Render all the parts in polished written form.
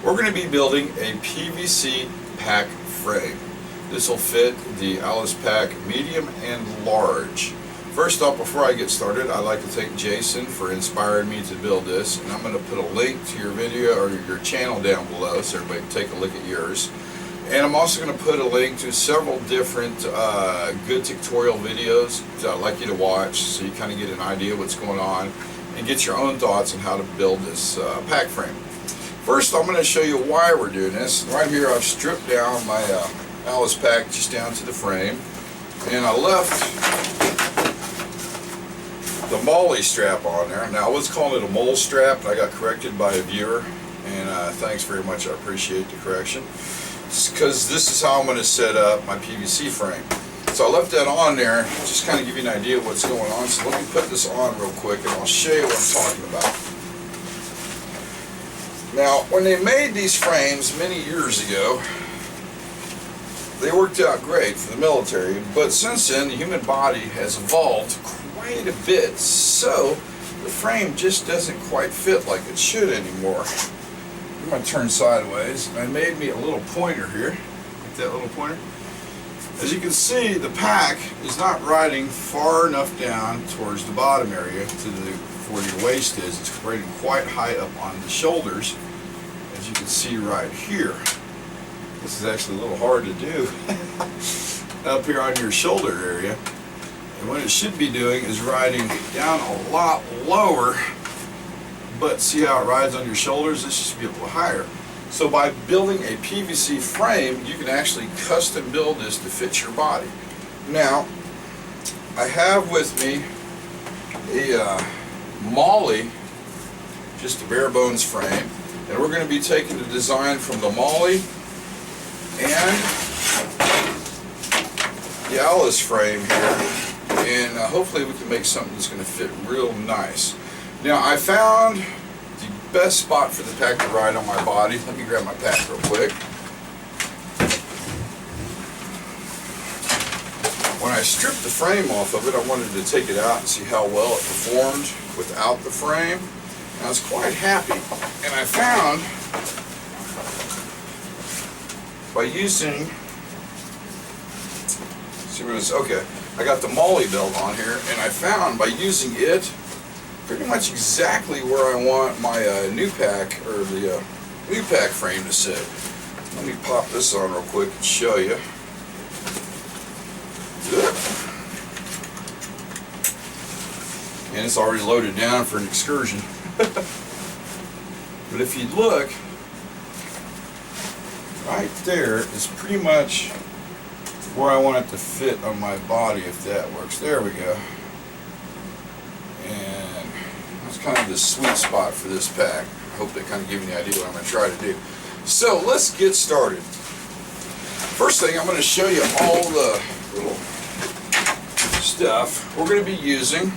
We're going to be building a PVC pack frame. This will fit the Alice Pack medium and large. First off, before I get started, I'd like to thank Jason for inspiring me to build this, and I'm going to put a link to your video or your channel down below so everybody can take a look at yours. And I'm also going to put a link to several different good tutorial videos that I'd like you to watch so you kind of get an idea of what's going on and get your own thoughts on how to build this pack frame. First, I'm going to show you why we're doing this. Right here, I've stripped down my Alice Pack just down to the frame, and I left the MAJRyzman strap on there. Now, I was calling it a mole strap, but I got corrected by a viewer, and thanks very much. I appreciate the correction. Because this is how I'm going to set up my PVC frame. So I left that on there, just kind of give you an idea of what's going on. So let me put this on real quick and I'll show you what I'm talking about. Now, when they made these frames many years ago, they worked out great for the military, but since then the human body has evolved quite a bit, so the frame just doesn't quite fit like it should anymore. I'm going to turn sideways, and I made me a little pointer here, like that little pointer. As you can see, the pack is not riding far enough down towards the bottom area to where your waist is. It's riding quite high up on the shoulders, as you can see right here. This is actually a little hard to do up here on your shoulder area. And what it should be doing is riding down a lot lower. But see how it rides on your shoulders? This should be a little higher. So by building a PVC frame, you can actually custom build this to fit your body. Now, I have with me a MAJRyzman, just a bare bones frame, and we're going to be taking the design from the MAJRyzman and the Alice frame here, and hopefully we can make something that's going to fit real nice. Now, I found the best spot for the pack to ride on my body. Let me grab my pack real quick. When I stripped the frame off of it, I wanted to take it out and see how well it performed without the frame. And I was quite happy. And I found, by using, I got the MAJRyzman belt on here, and I found by using it, pretty much exactly where I want my new pack, or the new pack frame to sit. Let me pop this on real quick and show you. And it's already loaded down for an excursion. But if you look, right there is pretty much where I want it to fit on my body, if that works. There we go. And that's kind of the sweet spot for this pack. I hope that kind of gives you an idea what I'm going to try to do. So let's get started. First thing, I'm going to show you all the little stuff. We're going to be using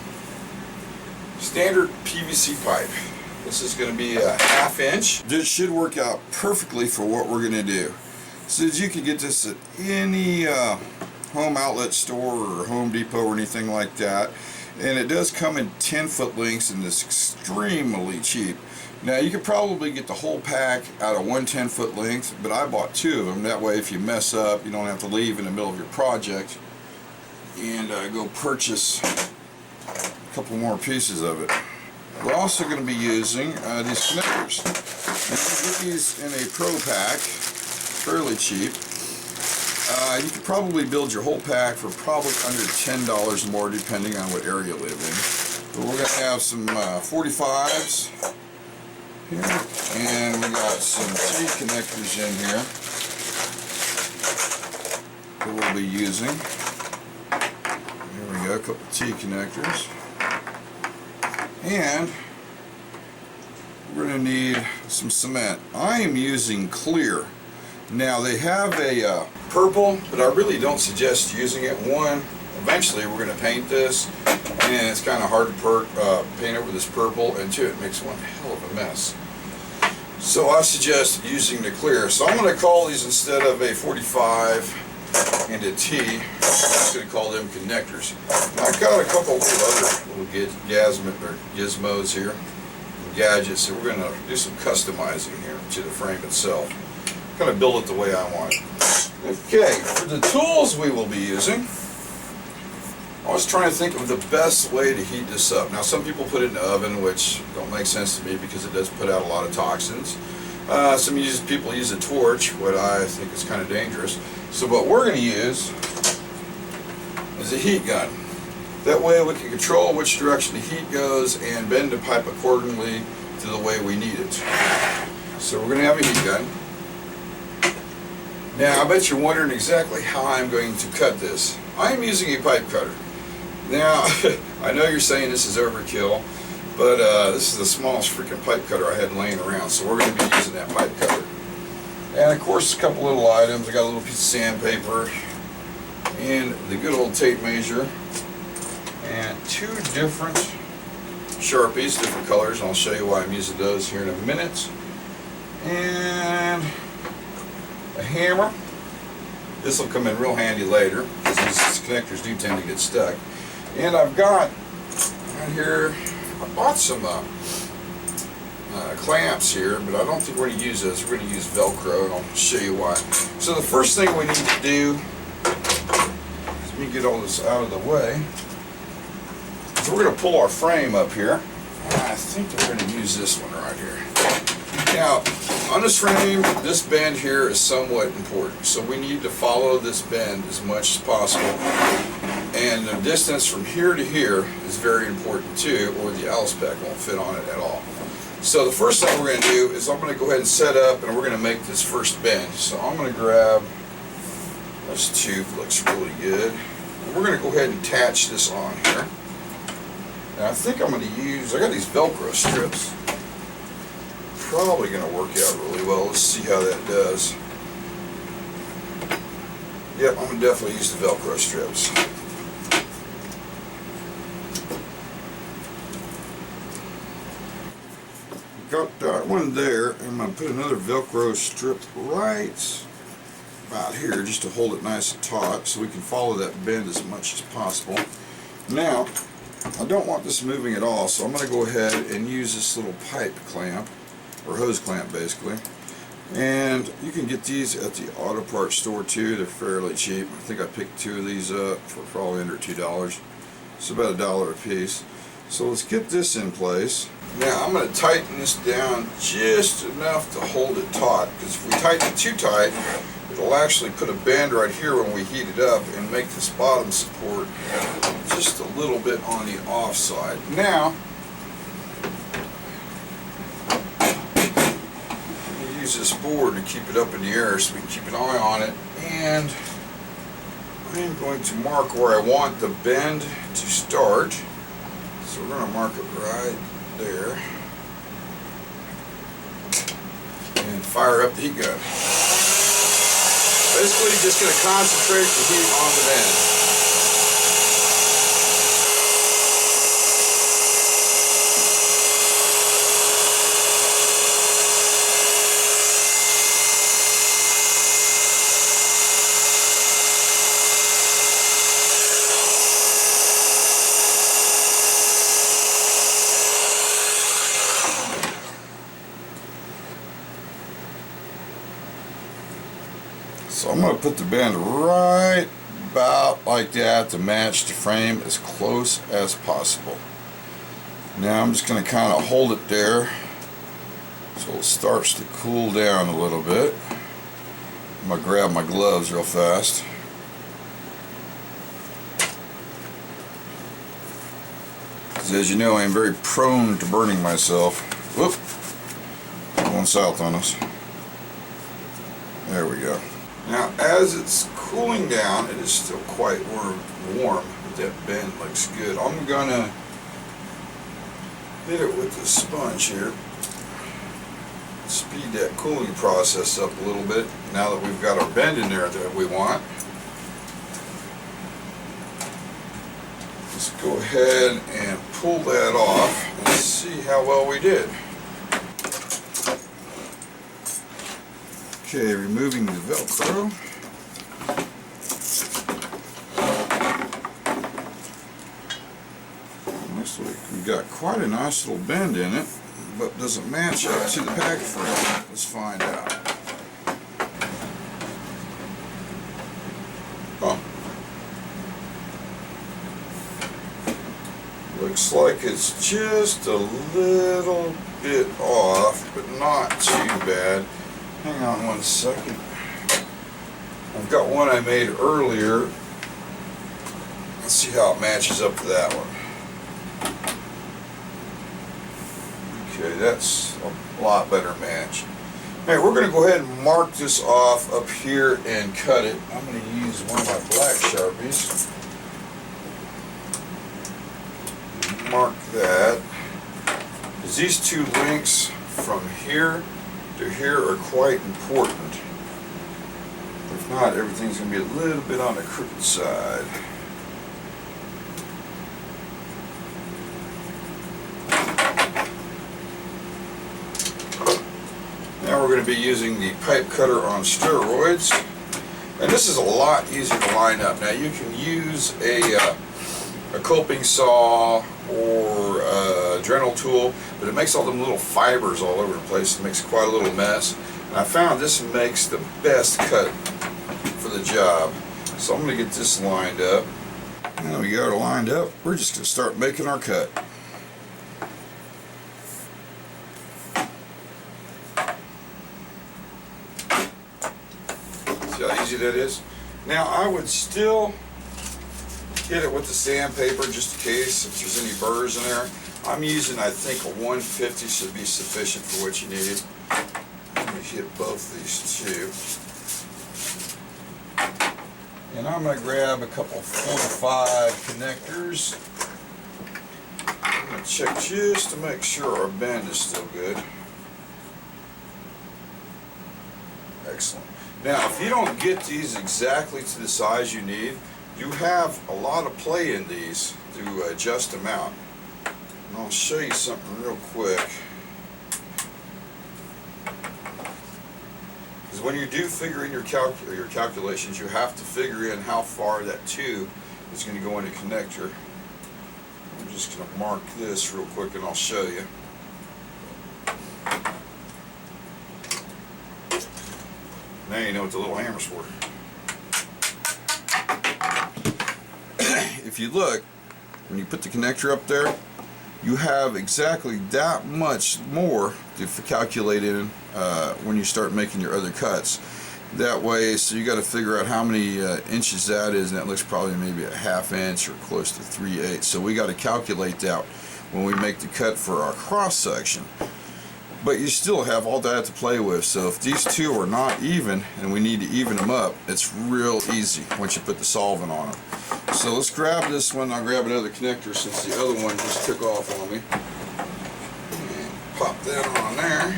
standard PVC pipe. This is going to be a 1/2 inch. This should work out perfectly for what we're going to do. So you can get this at any home outlet store or Home Depot or anything like that. And it does come in 10-foot lengths, and it's extremely cheap. Now, you could probably get the whole pack out of one 10-foot length, but I bought 2 of them. That way, if you mess up, you don't have to leave in the middle of your project and go purchase a couple more pieces of it. We're also going to be using these connectors. And you can get these in a Pro Pack, fairly cheap. You could probably build your whole pack for probably under $10 more, depending on what area you live in. But we're going to have some 45s here, and we got some T connectors in here that we'll be using. There we go, a couple T connectors. And we're going to need some cement. I am using clear. Now, they have a purple, but I really don't suggest using it. One, eventually we're going to paint this, and it's kind of hard to paint over this purple, and two, it makes one hell of a mess. So I suggest using the clear. So I'm going to call these, instead of a 45 and a T, I'm just going to call them connectors. Now, I've got a couple of other little gizmos here. gadgets that we're going to do some customizing here to the frame itself. Kind of build it the way I want it. Okay, for the tools we will be using, I was trying to think of the best way to heat this up. Now some people put it in the oven, which don't make sense to me because it does put out a lot of toxins. Some people use a torch, what I think is kind of dangerous. So what we're going to use is a heat gun. That way we can control which direction the heat goes and bend the pipe accordingly to the way we need it. So we're going to have a heat gun. Now I bet you're wondering exactly how I'm going to cut this. I am using a pipe cutter. Now I know you're saying this is overkill, but this is the smallest freaking pipe cutter I had laying around, so we're going to be using that pipe cutter. And of course a couple little items. I got a little piece of sandpaper and the good old tape measure and two different Sharpies, different colors, and I'll show you why I'm using those here in a minute. And a hammer. This will come in real handy later because these connectors do tend to get stuck. And I've got right here, I bought some clamps here, but I don't think we're going to use those. We're going to use Velcro, and I'll show you why. So the first thing we need to do is, let me get all this out of the way. So we're going to pull our frame up here. I think we're going to use this one right here. Now, on this frame, this bend here is somewhat important. So we need to follow this bend as much as possible. And the distance from here to here is very important too, or the Alice-Pack won't fit on it at all. So the first thing we're going to do is I'm going to go ahead and set up, and we're going to make this first bend. So I'm going to grab this tube, looks really good. And we're going to go ahead and attach this on here. And I think I'm going to use, I got these Velcro strips. Probably going to work out really well. Let's see how that does. Yep, I'm going to definitely use the Velcro strips. Got that one there. I'm going to put another Velcro strip right about here just to hold it nice and taut so we can follow that bend as much as possible. Now, I don't want this moving at all, so I'm going to go ahead and use this little pipe clamp, or hose clamp basically. And you can get these at the auto parts store too. They're fairly cheap. I think I picked two of these up for probably under $2. It's about $1 a piece. So let's get this in place. Now I'm going to tighten this down just enough to hold it taut, because if we tighten it too tight, it'll actually put a bend right here when we heat it up and make this bottom support just a little bit on the off side. Now, use this board to keep it up in the air so we can keep an eye on it, and I'm going to mark where I want the bend to start. So we're going to mark it right there and fire up the heat gun. Basically just going to concentrate the heat on the bend. So I'm going to put the bend right about like that to match the frame as close as possible. Now I'm just going to kind of hold it there so it starts to cool down a little bit. I'm going to grab my gloves real fast. Because as you know, I am very prone to burning myself. Whoop! Going south on us. There we go. Now, as it's cooling down, it is still quite warm, but that bend looks good. I'm going to hit it with the sponge here. Speed that cooling process up a little bit now that we've got our bend in there that we want. Let's go ahead and pull that off and see how well we did. Okay, removing the Velcro. Looks like we've got quite a nice little bend in it, but doesn't match up to the pack frame. Let's find out. Huh. Looks like it's just a little bit off, but not too bad. Hang on one second. I've got one I made earlier. Let's see how it matches up to that one. Okay, that's a lot better match. Hey, we're going to go ahead and mark this off up here and cut it. I'm going to use one of my black Sharpies. Mark that. Because these two links from here to here are quite important. If not, everything's going to be a little bit on the crooked side. Now we're going to be using the pipe cutter on steroids, and this is a lot easier to line up. Now you can use a coping saw or a Dremel tool, but it makes all them little fibers all over the place. It makes quite a little mess, and I found this makes the best cut for the job. So I'm going to get this lined up. Now we got it lined up, we're just going to start making our cut. See how easy that is? Now I would still hit it with the sandpaper just in case if there's any burrs in there. I'm using, I think, a 150 should be sufficient for what you need. Let me hit both these two. And I'm going to grab a couple 4 to 5 connectors. I'm going to check just to make sure our bend is still good. Excellent. Now, if you don't get these exactly to the size you need, you have a lot of play in these to adjust them out. And I'll show you something real quick. Because when you do figure in your calculations, you have to figure in how far that tube is going to go in the connector. I'm just going to mark this real quick and I'll show you. Now you know what the little hammer's for. If you look, when you put the connector up there, you have exactly that much more to calculate in when you start making your other cuts. That way, so you got to figure out how many inches that is, and that looks probably maybe a 1/2 inch or close to 3/8. So we got to calculate that when we make the cut for our cross section. But you still have all that to play with. So if these two are not even and we need to even them up, it's real easy once you put the solvent on them. So let's grab this one. I'll grab another connector since the other one just took off on me. And pop that on there.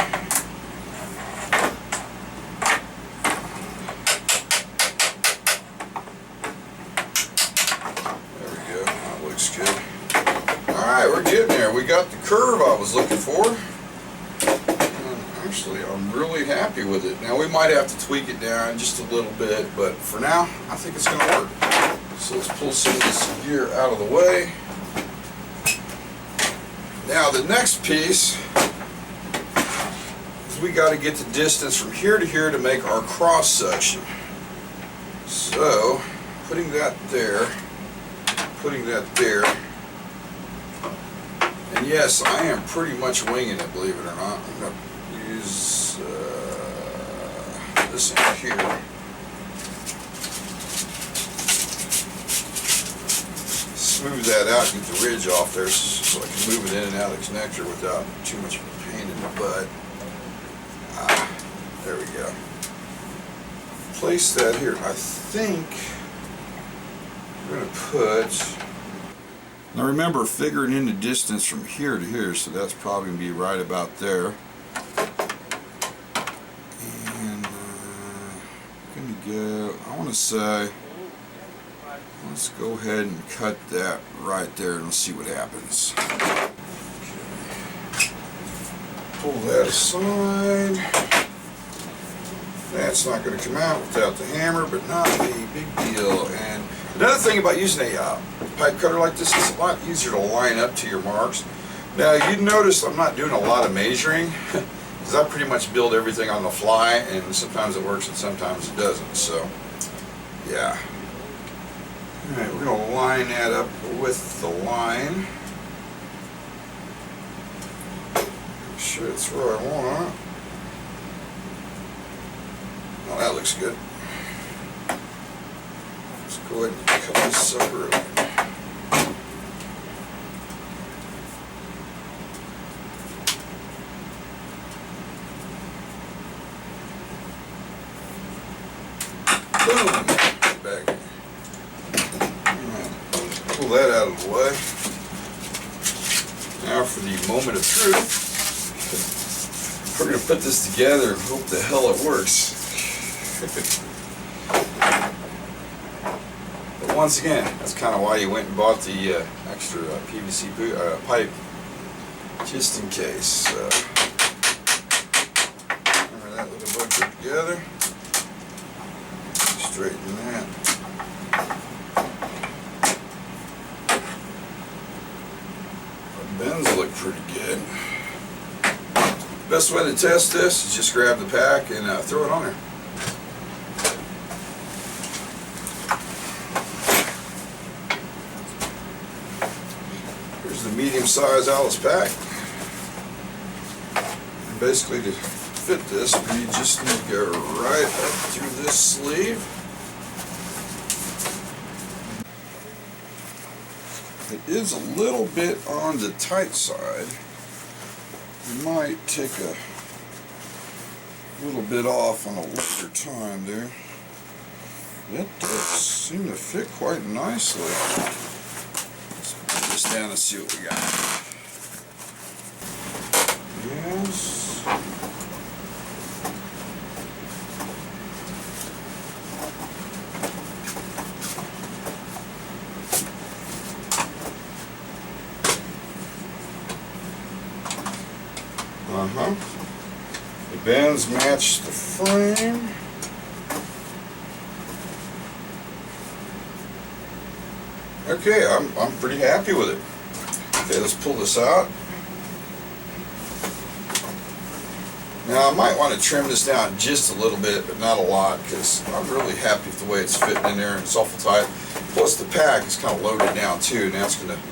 There we go. That looks good. Alright, we're getting there. We got the curve I was looking for. Actually, I'm really happy with it. Now we might have to tweak it down just a little bit, but for now, I think it's going to work. So let's pull some of this gear out of the way. Now the next piece is we got to get the distance from here to here to make our cross section. So putting that there, and yes, I am pretty much winging it, believe it or not. I'm going to use this in here. Smooth that out, get the ridge off there so I can move it in and out of the connector without too much of a pain in the butt. There we go. Place that here. I think we're going to put... Now remember, figuring in the distance from here to here, so that's probably going to be right about there. And going to go, I want to say, let's go ahead and cut that right there and let's see what happens. Okay. Pull that aside. That's not going to come out without the hammer, but not a big deal. And another thing about using a pipe cutter like this, it's a lot easier to line up to your marks. Now you notice I'm not doing a lot of measuring because I pretty much build everything on the fly, and sometimes it works and sometimes it doesn't. So yeah. Alright, we're going to line that up with the line. Make sure it's where I want it. Oh, that looks good. Let's go ahead and cut this sucker up. Boom! Back. Pull that out of the way. Now for the moment of truth. We're going to put this together and hope the hell it works. But once again, that's kind of why you went and bought the extra PVC pipe, just in case. Remember that little bunch together. Straighten that. The bends look pretty good. Best way to test this is just grab the pack and throw it on there. Here's the medium-sized Alice pack. And basically to fit this, we just need to go right up through this sleeve. It is a little bit on the tight side. You might take a little bit off on a later time there. It does seem to fit quite nicely. Let's put this down and see what we got. Yes. The bends match the frame. Okay, I'm pretty happy with it. Okay, let's pull this out. Now I might want to trim this down just a little bit, but not a lot, because I'm really happy with the way it's fitting in there and it's awful tight. Plus the pack is kind of loaded down too, and that's going to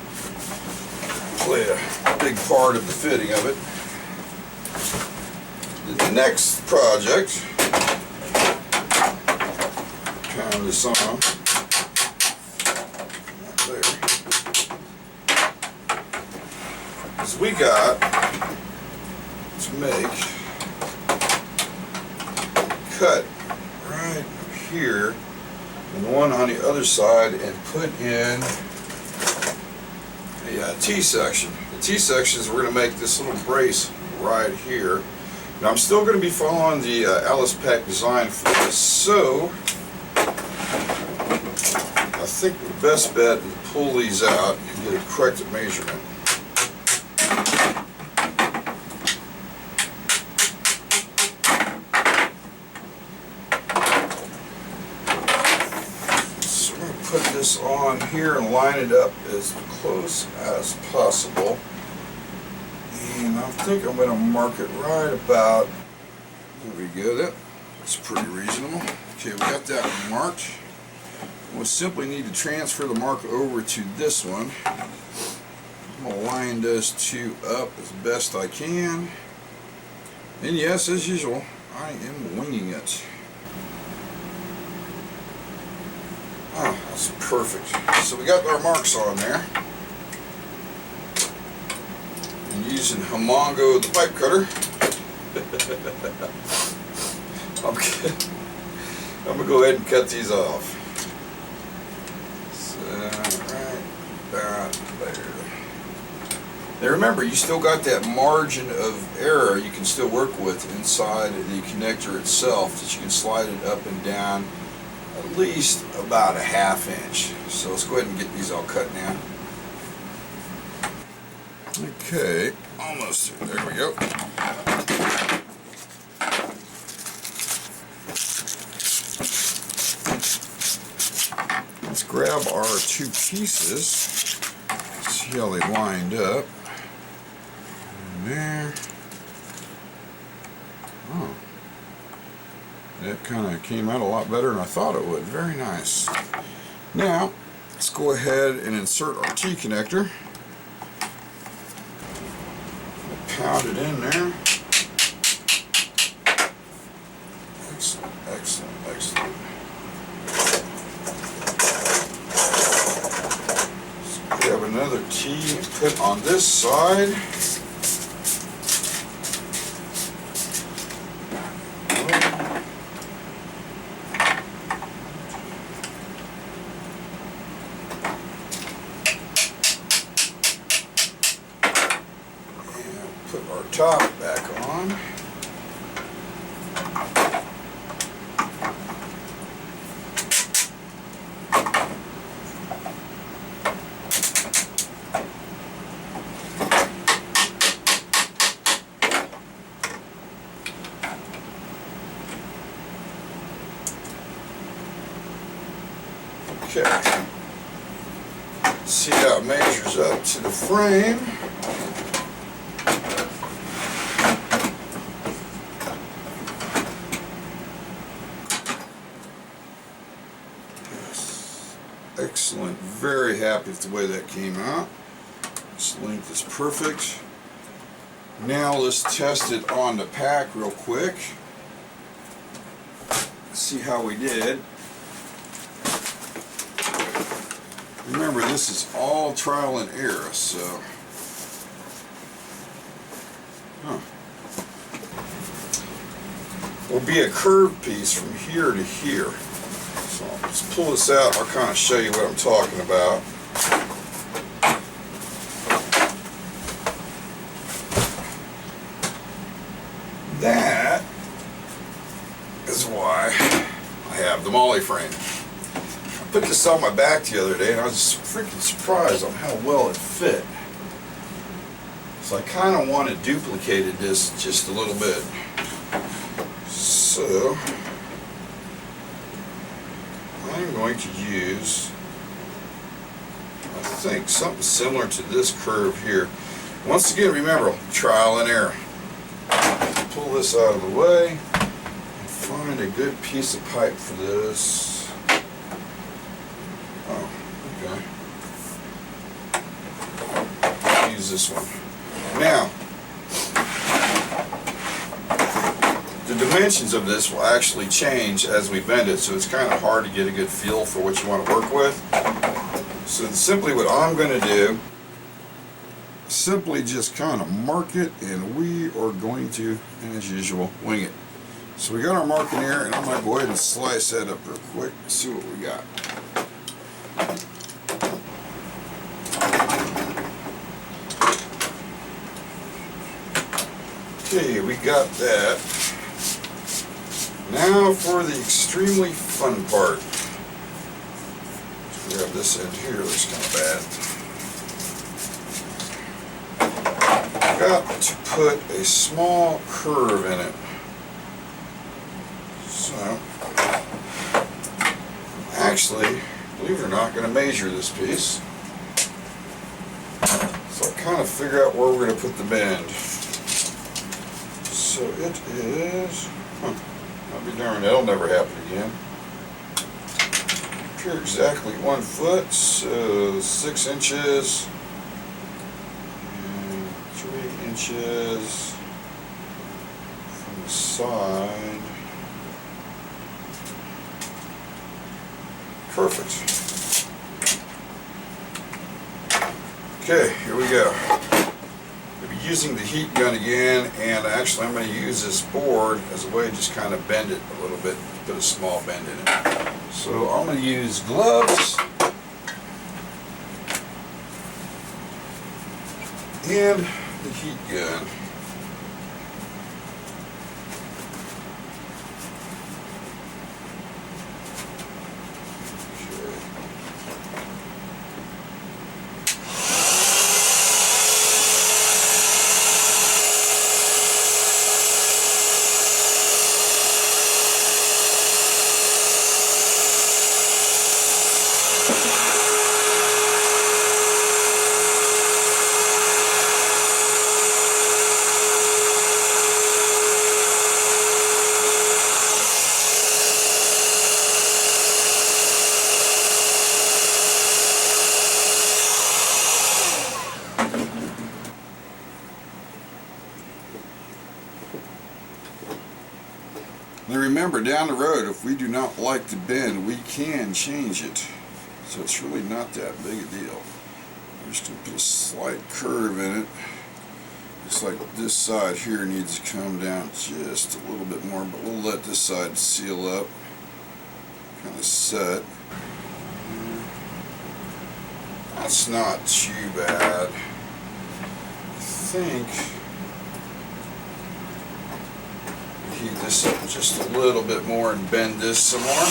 play a big part of the fitting of it. The next project, pound this on, there, is we got to make cut right here and one on the other side and put in a T-section. The T-sections, we're going to make this little brace right here. Now I'm still going to be following the Alice pack design for this, so I think the best bet is to pull these out and get a corrected measurement. So I'm going to put this on here and line it up as close as possible. And I think I'm going to mark it right about, there we go, that's pretty reasonable. Okay, we got that marked. We'll simply need to transfer the mark over to this one. I'm going to line those two up as best I can. And yes, as usual, I am winging it. Ah, that's perfect. So we got our marks on there. Using Hamongo the pipe cutter. I'm going to go ahead and cut these off. So, right about there. Now remember, you still got that margin of error you can still work with inside the connector itself, that you can slide it up and down at least about a ½ inch. So let's go ahead and get these all cut now. Okay, almost there. There we go. Let's grab our two pieces, see how they lined up. It kind of came out a lot better than I thought it would. Very nice. Now, let's go ahead and insert our T-connector. Pound it in there. Excellent, excellent, excellent. Let's grab another T and put on this side. Put our top back on. Okay. See how it measures up to the frame. Excellent. Very happy with the way that came out. This length is perfect. Now let's test it on the pack real quick. See how we did. Remember, this is all trial and error, so. Will be a curved piece from here to here. So let's pull this out. I'll kind of show you what I'm talking about. That is why I have the MAJRyzman frame. I put this on my back the other day and I was just freaking surprised on how well it fit. So I kind of want to duplicate this just a little bit. So I'm going to use, I think, something similar to this curve here. Once again, remember, trial and error. Pull this out of the way and find a good piece of pipe for this. Oh, okay. Use this one. Now, the dimensions of this will actually change as we bend it, so it's kind of hard to get a good feel for what you want to work with. So simply what I'm going to do, simply just kind of mark it, and we are going to, as usual, wing it. So we got our marking here, and I'm going to go ahead and slice that up real quick and see what we got. Okay, we got that. Now for the extremely fun part. Let's grab this end here, looks kind of bad. Got to put a small curve in it. So, actually, believe it or not, I'm going to measure this piece. So I kind of figure out where we're going to put the bend. So it is, I'll be darned, that'll never happen again. Here exactly 1 foot, so 6 inches, and 3 inches from the side. Perfect. Okay, here we go. Using the heat gun again, and actually I'm going to use this board as a way to just kind of bend it a little bit, put a small bend in it. So I'm going to use gloves and the heat gun. And remember, down the road, if we do not like the bend, we can change it. So it's really not that big a deal. I'm just going to put a slight curve in it. Looks like this side here needs to come down just a little bit more, but we'll let this side seal up. Kind of set. That's not too bad. I think heat this up just a little bit more and bend this some more.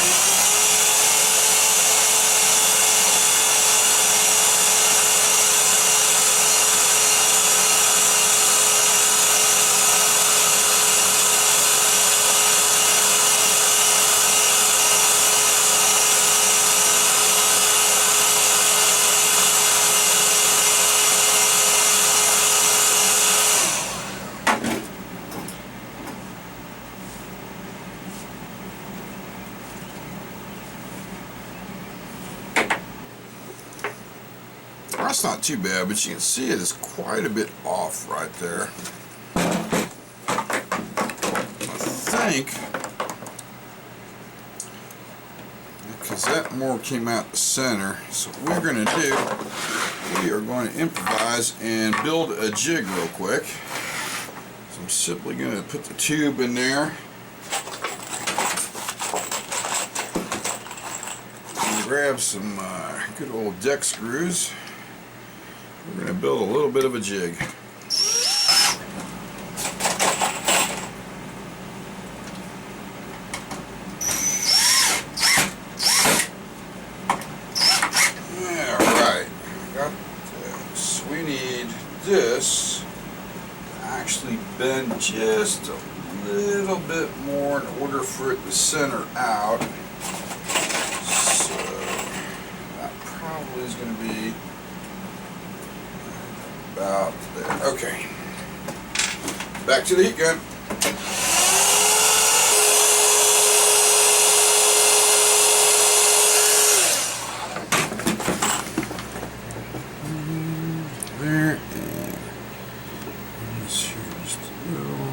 That's not too bad, but you can see it is quite a bit off right there. I think because that more came out the center. So what we're going to do, we are going to improvise and build a jig real quick. So I'm simply going to put the tube in there and grab some good old deck screws. We're going to build a little bit of a jig. Alright, got this. So we need this to actually bend just a little bit more in order for it to center out. So that probably is going to be about there. Okay. Back to the heat gun. There, and this here just a little.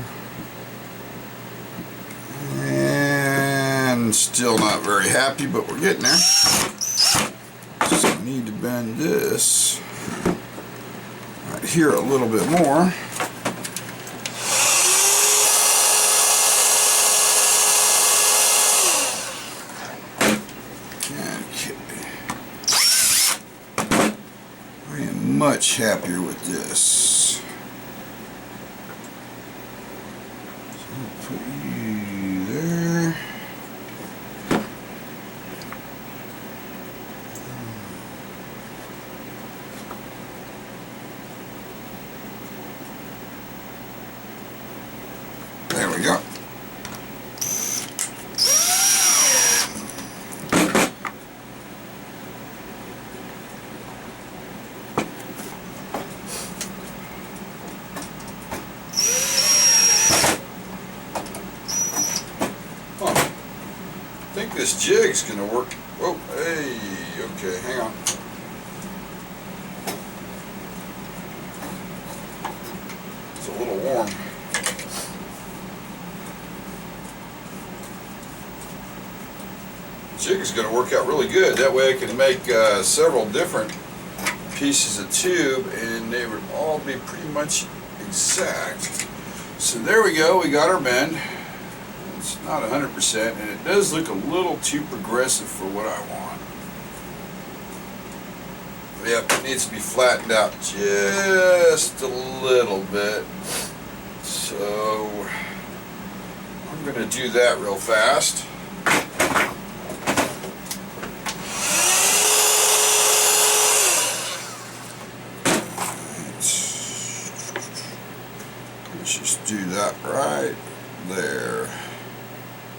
And still not very happy, but we're getting there. So I need to bend this here a little bit more. Okay. I am much happier with this. So I'll put you there. There we go. I think this jig's gonna work. Oh, hey, okay, hang on. It's a little warm. Jig is going to work out really good. That way I can make several different pieces of tube and they would all be pretty much exact. So there we go, we got our bend. It's not 100% and it does look a little too progressive for what I want. Yep, it needs to be flattened out just a little bit. So I'm going to do that real fast. Let's just do that right there.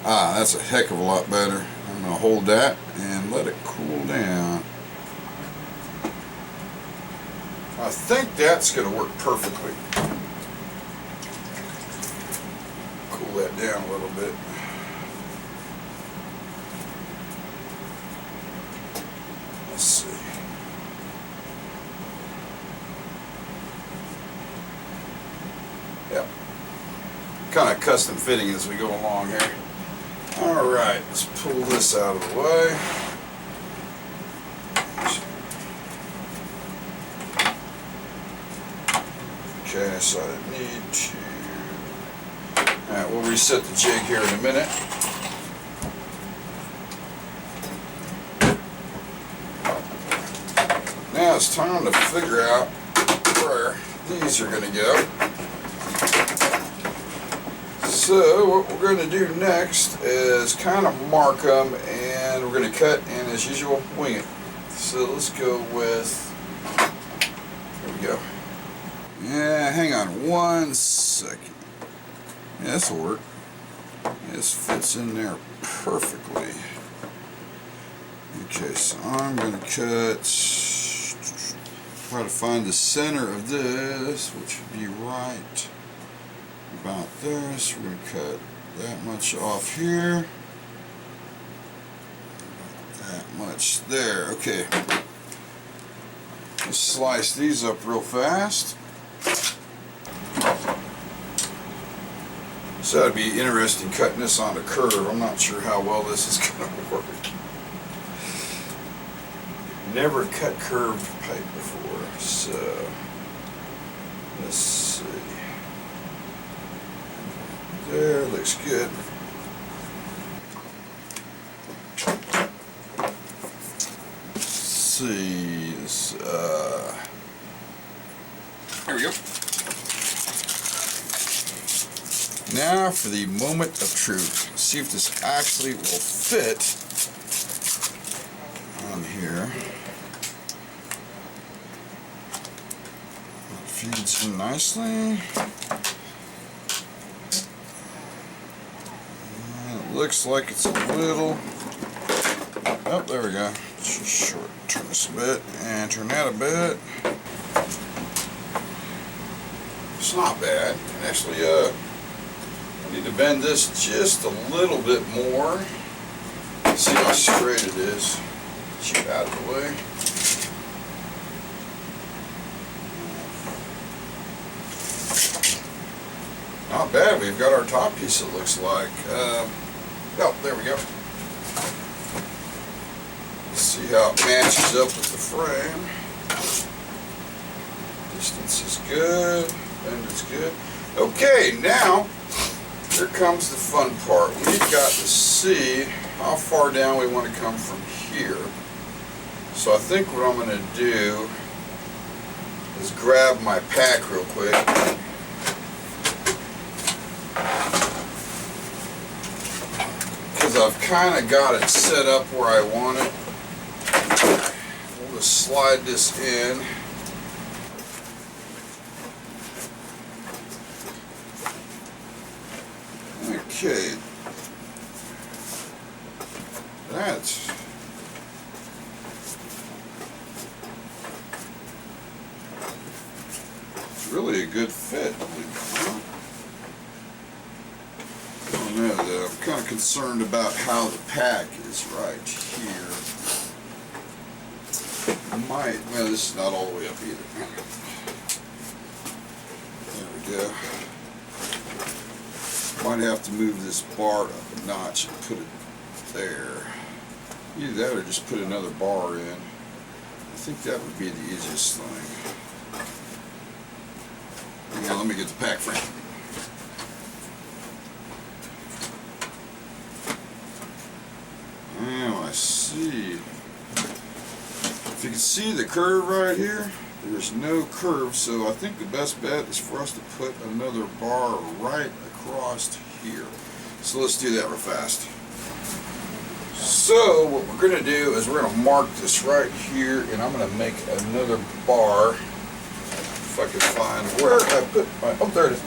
Ah, that's a heck of a lot better. I'm going to hold that and let it cool down. I think that's going to work perfectly. Cool that down a little bit. Let's see. Yep. Kind of custom fitting as we go along here. Alright, let's pull this out of the way. Okay, so I need to... Alright, we'll reset the jig here in a minute. Now it's time to figure out where these are going to go. So what we're going to do next is kind of mark them, and we're going to cut and, as usual, wing it. So let's go with, there we go. Yeah, hang on one second. Yeah, this will work. This fits in there perfectly. Okay, so I'm going to cut, try to find the center of this, which would be right about there. So we're going to cut that much off here, that much there. Okay, let's slice these up real fast. So it'd be interesting cutting this on a curve. I'm not sure how well this is going to work. Never cut curved pipe before, so let's see. There, looks good. Let's see this. There we go. Now for the moment of truth. See if this actually will fit on here. It feeds in nicely. And it looks like it's a little. Oh, there we go. Just short. Turn this a bit and turn that a bit. It's not bad. Actually, I need to bend this just a little bit more. See how straight it is. Get you out of the way. Not bad. We've got our top piece, it looks like. Oh, there we go. Let's see how it matches up with the frame. Distance is good. Bend is good. Okay, now here comes the fun part. We've got to see how far down we want to come from here. So I think what I'm going to do is grab my pack real quick. Because I've kind of got it set up where I want it. We'll just slide this in. Okay, that's really a good fit. I don't know though, I'm kind of concerned about how the pack is right here. Well, this is not all the way up either. There we go. Might have to move this bar up a notch and put it there. Either that or just put another bar in. I think that would be the easiest thing. Now let me get the pack frame. Now I see. If you can see the curve right here, there's no curve, so I think the best bet is for us to put another bar right across here. So let's do that real fast. So what we're going to do is we're going to mark this right here, and I'm going to make another bar. If I can find where I put my, oh, there it is.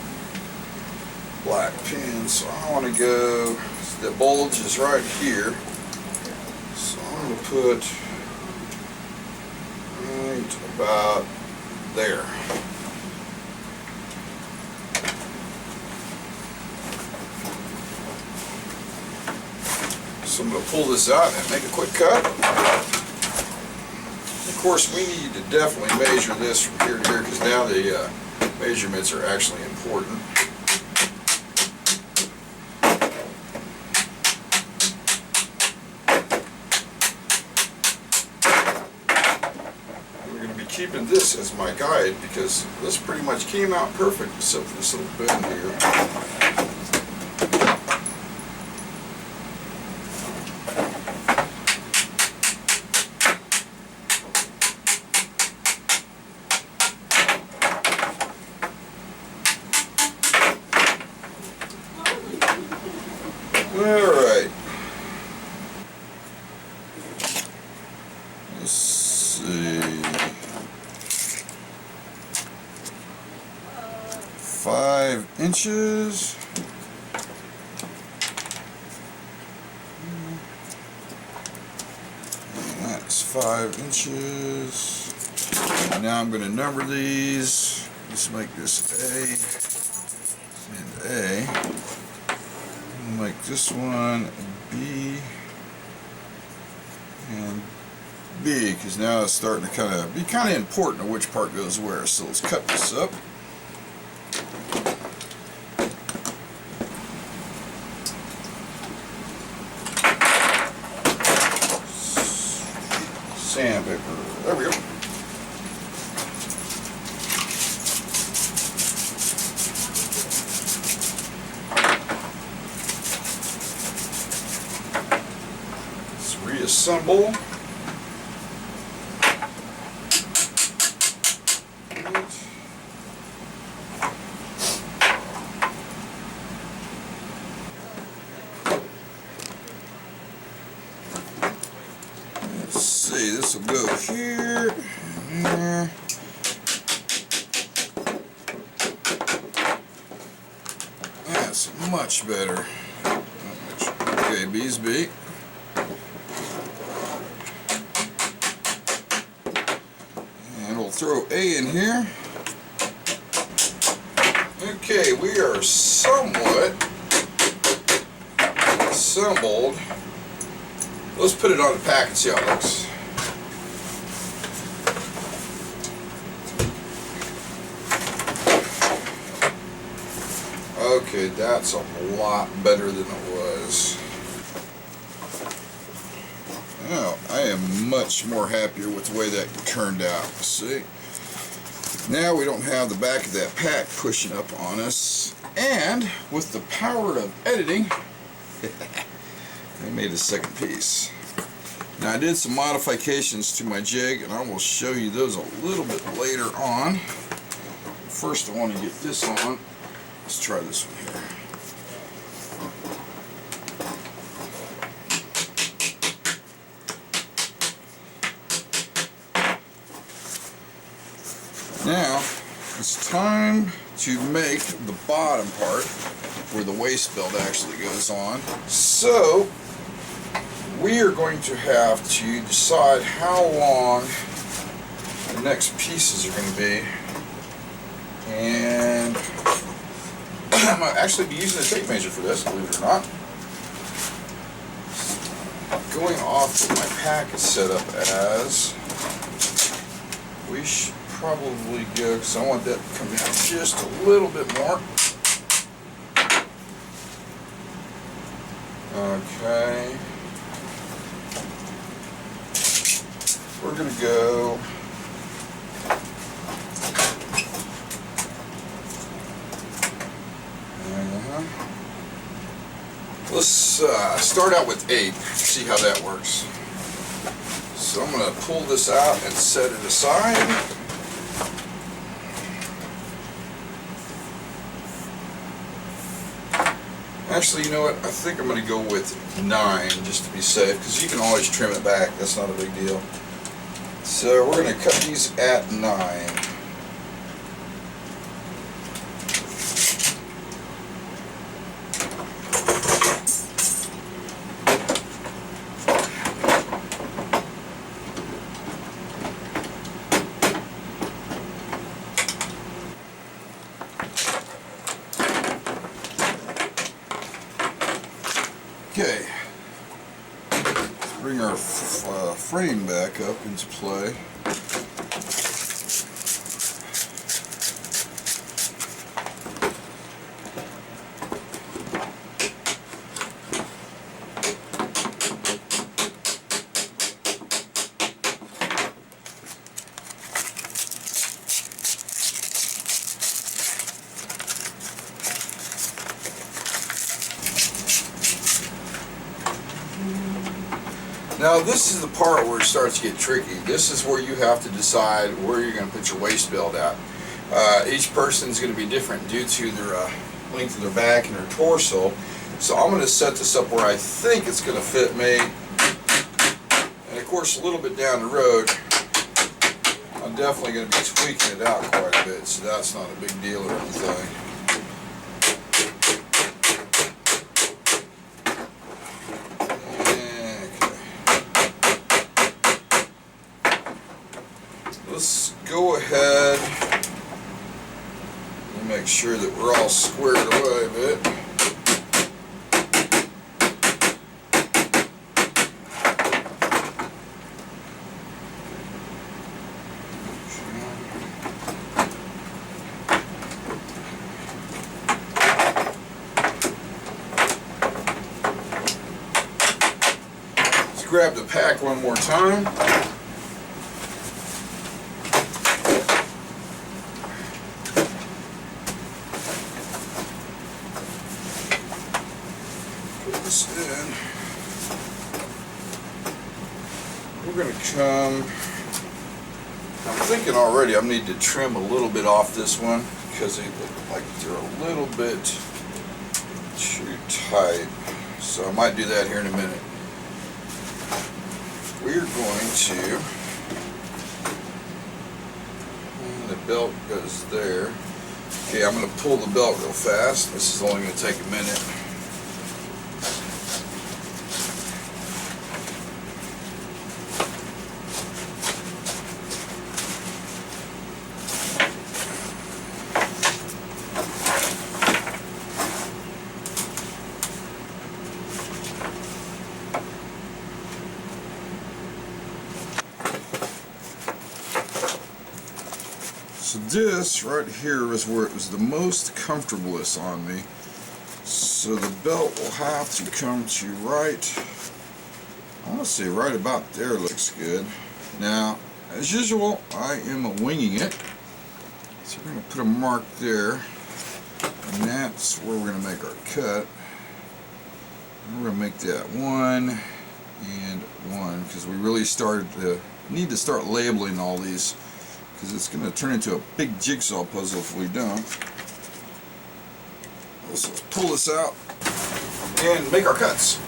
Black pin. So I want to go, the bulge is right here. So I'm going to put right about there. So I'm going to pull this out and make a quick cut. Of course, we need to definitely measure this from here to here because now the measurements are actually important. keeping this as my guide because this pretty much came out perfect except for this little bend here. Alright. Let's see. 5 inches. And that's 5 inches. And now I'm going to number these. Let's make this A and A. Like this one B and B, because now it's starting to be kind of important which part goes where. So let's cut this up. Sandpaper. There we go. Reassemble. Let's see, this will go here and there. That's much better. Okay, B's B. Throw A in here. Okay, we are somewhat assembled. Let's put it on the pack and see how it looks. Okay, that's a lot better than it was. Now, I am much more happier with the way that turned out. See? Now we don't have the back of that pack pushing up on us. And with the power of editing, I made a second piece. Now I did some modifications to my jig, and I will show you those a little bit later on. First I want to get this on. Let's try this one here. Now, it's time to make the bottom part where the waste belt actually goes on. So, we are going to have to decide how long the next pieces are going to be. And I might actually be using a tape measure for this, believe it or not. Going off what my pack is set up as, we should probably go, because I want that to come down just a little bit more. Okay. We're going to go let's start out with 8, see how that works. So I'm going to pull this out and set it aside. Actually, you know what? I think I'm going to go with 9 just to be safe, because you can always trim it back. That's not a big deal. So we're going to cut these at 9. Okay, let's bring our frame back up into play. Now this is the part where it starts to get tricky. This is where you have to decide where you're going to put your waist belt at. Each person is going to be different due to their length of their back and their torso. So I'm going to set this up where I think it's going to fit me. And of course, a little bit down the road, I'm definitely going to be tweaking it out quite a bit, so that's not a big deal or anything. Let's go ahead and make sure that we're all squared away a bit. Let's grab the pack one more time. In. We're going to come, I'm thinking already I need to trim a little bit off this one because they look like they're a little bit too tight, so I might do that here in a minute. We're going to, and the belt goes there. Okay, I'm going to pull the belt real fast. This is only going to take a minute. So this right here is where it was the most comfortablest on me. So the belt will have to come to right, I want to say right about there looks good. Now, as usual, I am winging it. So we're going to put a mark there, and that's where we're going to make our cut. And we're going to make that 1 and 1 because we really need to start labeling all these, because it's going to turn into a big jigsaw puzzle if we don't. Let's pull this out and make our cuts.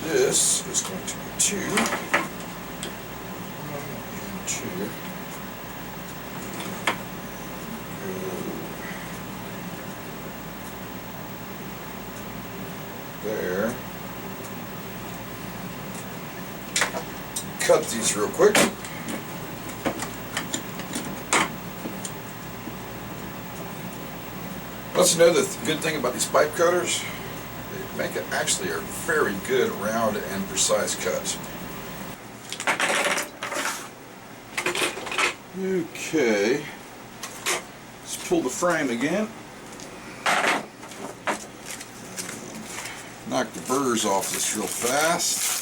This is going to be 2, 1 and 2. There. Cut these real quick. That's another good thing about these pipe cutters. Make it actually a very good round and precise cut. Okay, let's pull the frame again. Knock the burrs off this real fast.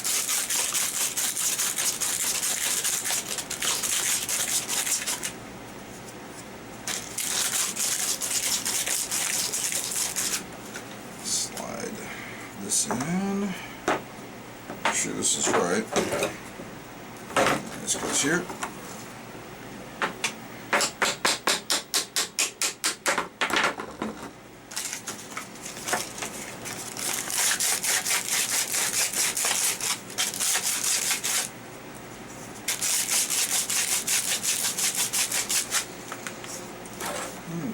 This in. Make sure this is right. This goes here.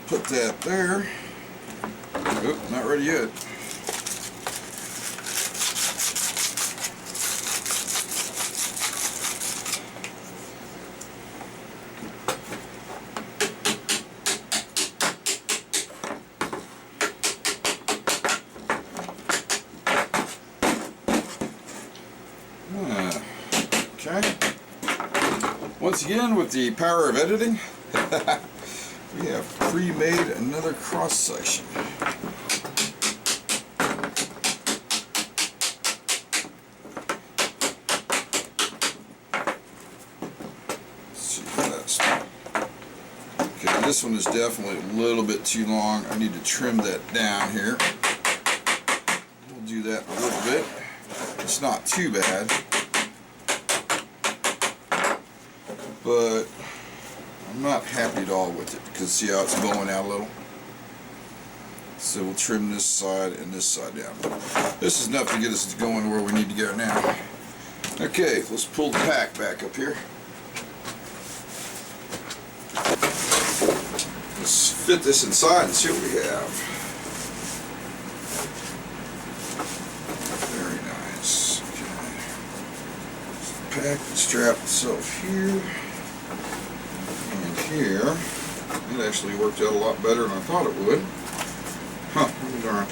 Put that there. Oop, not ready yet. Okay. Once again, with the power of editing, we have pre-made another cross section. Okay, this one is definitely a little bit too long. I need to trim that down here. We'll do that a little bit. It's not too bad, but I'm not happy at all with it because see how it's blowing out a little? So we'll trim this side and this side down. This is enough to get us going where we need to go now. Okay, let's pull the pack back up here. Let's fit this inside and see what we have. Very nice. Okay. Pack and strap itself here and here. It actually worked out a lot better than I thought it would. Huh, darn.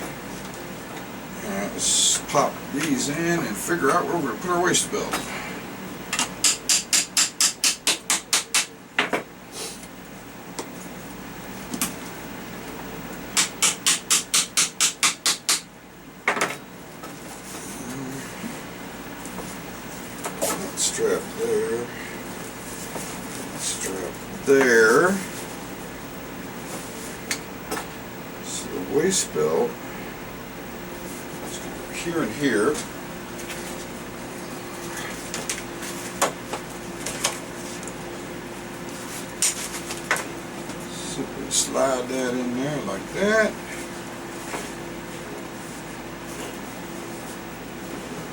Let's pop these in and figure out where we're going to put our waist belt. Strap there. Strap there. So the waist belt is going to go here and here. Simply slide that in there like that.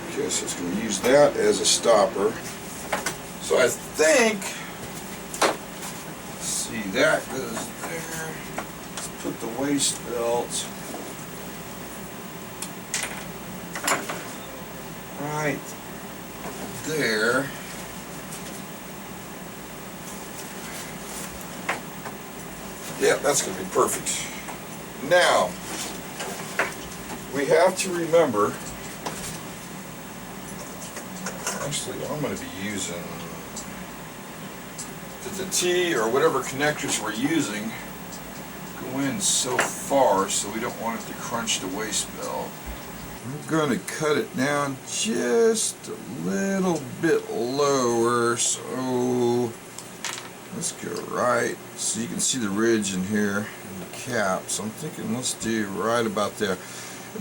Okay, so it's going to use that as a stopper. So I think, let's see, that goes there. Let's put the waist belt right there. Yeah, that's going to be perfect. Now, we have to remember, actually I'm going to be using the T or whatever connectors we're using go in so far so we don't want it to crunch the waist belt. We're going to cut it down just a little bit lower, so let's go right so you can see the ridge in here and the cap. So I'm thinking let's do right about there.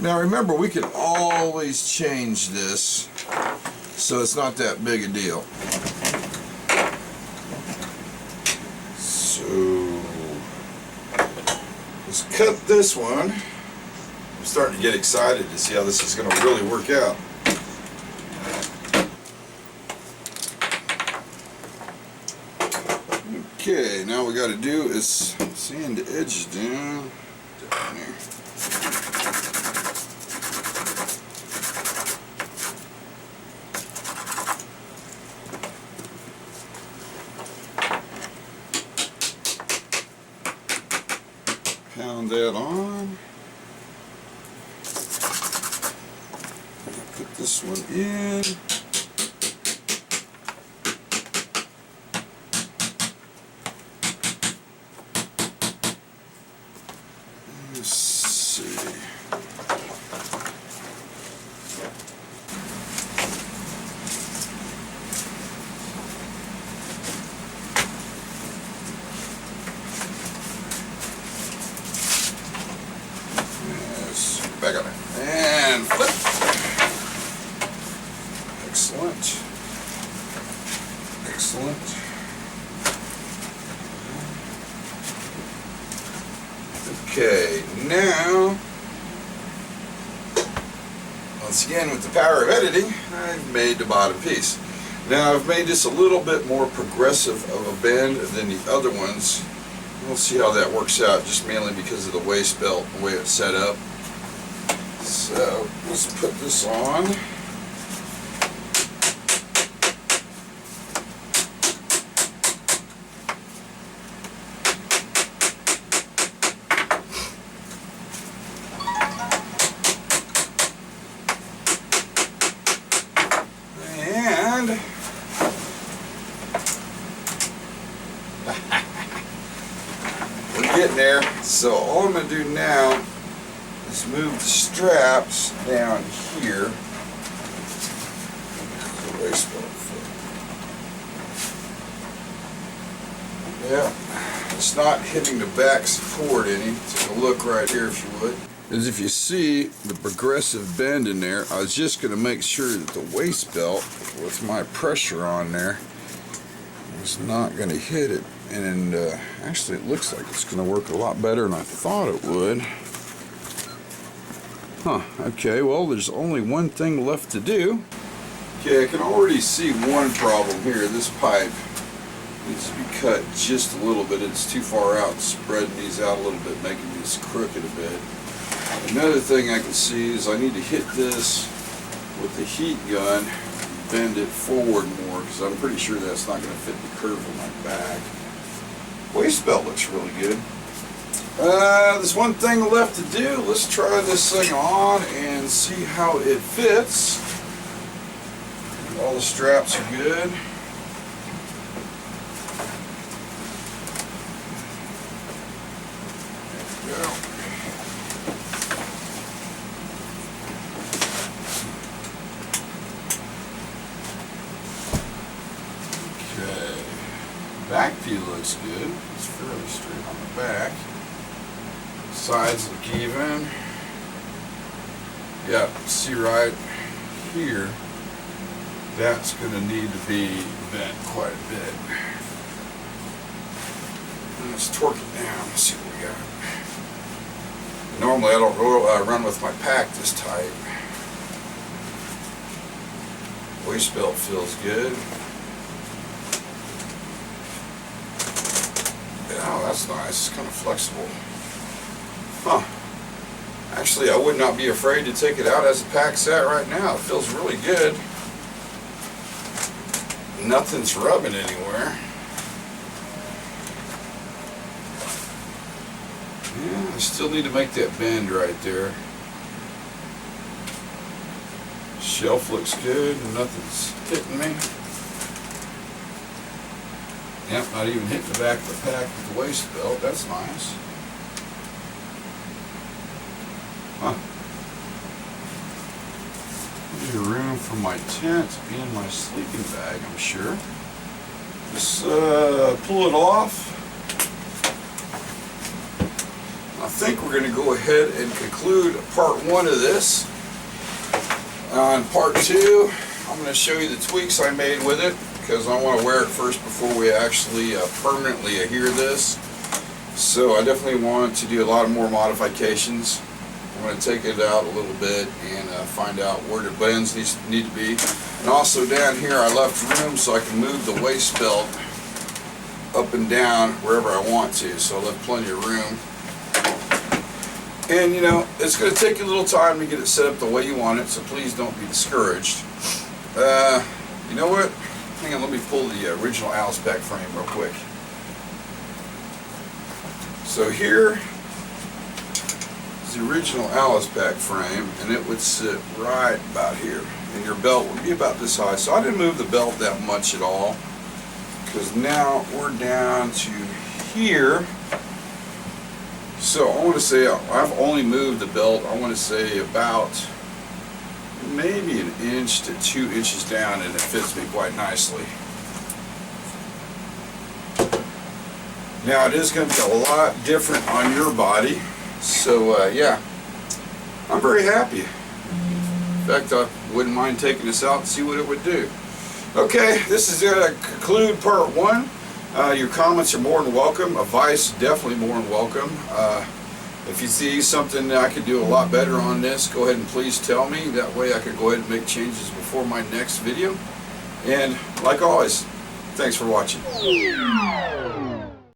Now remember, we can always change this, so it's not that big a deal. So let's cut this one. I'm starting to get excited to see how this is going to really work out. Okay, now what we got to do is sand the edges down here. Pound that on. Put this one in. Let's see. Back on there. And flip. Excellent. Excellent. Okay, now, once again with the power of editing, I've made the bottom piece. Now I've made this a little bit more progressive of a bend than the other ones. We'll see how that works out, just mainly because of the waist belt, the way it's set up. So let's put this on. And we're getting there. So all I'm going to do now is move the straps down here. Yeah, it's not hitting the back support any. Take a look right here if you would. As if you see the progressive bend in there, I was just going to make sure that the waist belt with my pressure on there is not going to hit it. And actually it looks like it's going to work a lot better than I thought it would. Huh, okay, well there's only one thing left to do. Okay, I can already see one problem here. This pipe needs to be cut just a little bit. It's too far out, spreading these out a little bit, making these crooked a bit. Another thing I can see is I need to hit this with the heat gun, bend it forward more, because I'm pretty sure that's not going to fit the curve of my back. Waist belt looks really good. There's one thing left to do. Let's try this thing on and see how it fits. All the straps are good. There we go. Okay. Back view looks good. It's fairly straight on the back. Sides look even. Yeah, see right here, that's going to need to be bent quite a bit. Let's torque it down. Let's see what we got. Normally I don't run with my pack this tight. Waist belt feels good. Oh, that's nice. It's kind of flexible. Huh. Actually, I would not be afraid to take it out as the pack's at right now. It feels really good. Nothing's rubbing anywhere. Yeah, I still need to make that bend right there. Shelf looks good. Nothing's hitting me. Yep, not even hitting the back of the pack with the waist belt. That's nice. Huh. There's room for my tent and my sleeping bag, I'm sure. Just pull it off. I think we're going to go ahead and conclude part one of this. On part two, I'm going to show you the tweaks I made with it, because I want to wear it first before we actually permanently adhere this. So I definitely want to do a lot of more modifications. I'm going to take it out a little bit and find out where the bends need to be. And also down here I left room so I can move the waist belt up and down wherever I want to. So I left plenty of room. And you know, it's going to take you a little time to get it set up the way you want it, so please don't be discouraged. You know what? Hang on, let me pull the original Alice pack frame real quick. So here is the original Alice pack frame, and it would sit right about here. And your belt would be about this high. So I didn't move the belt that much at all, because now we're down to here. So I want to say I've only moved the belt, I want to say about maybe 1 inch to 2 inches down, and it fits me quite nicely. Now it is going to be a lot different on your body, so yeah, I'm very happy. In fact, I wouldn't mind taking this out and see what it would do. Okay, this is going to conclude part one. Your comments are more than welcome. Advice, definitely more than welcome. If you see something that I could do a lot better on this, go ahead and please tell me. That way I could go ahead and make changes before my next video. And like always, thanks for watching.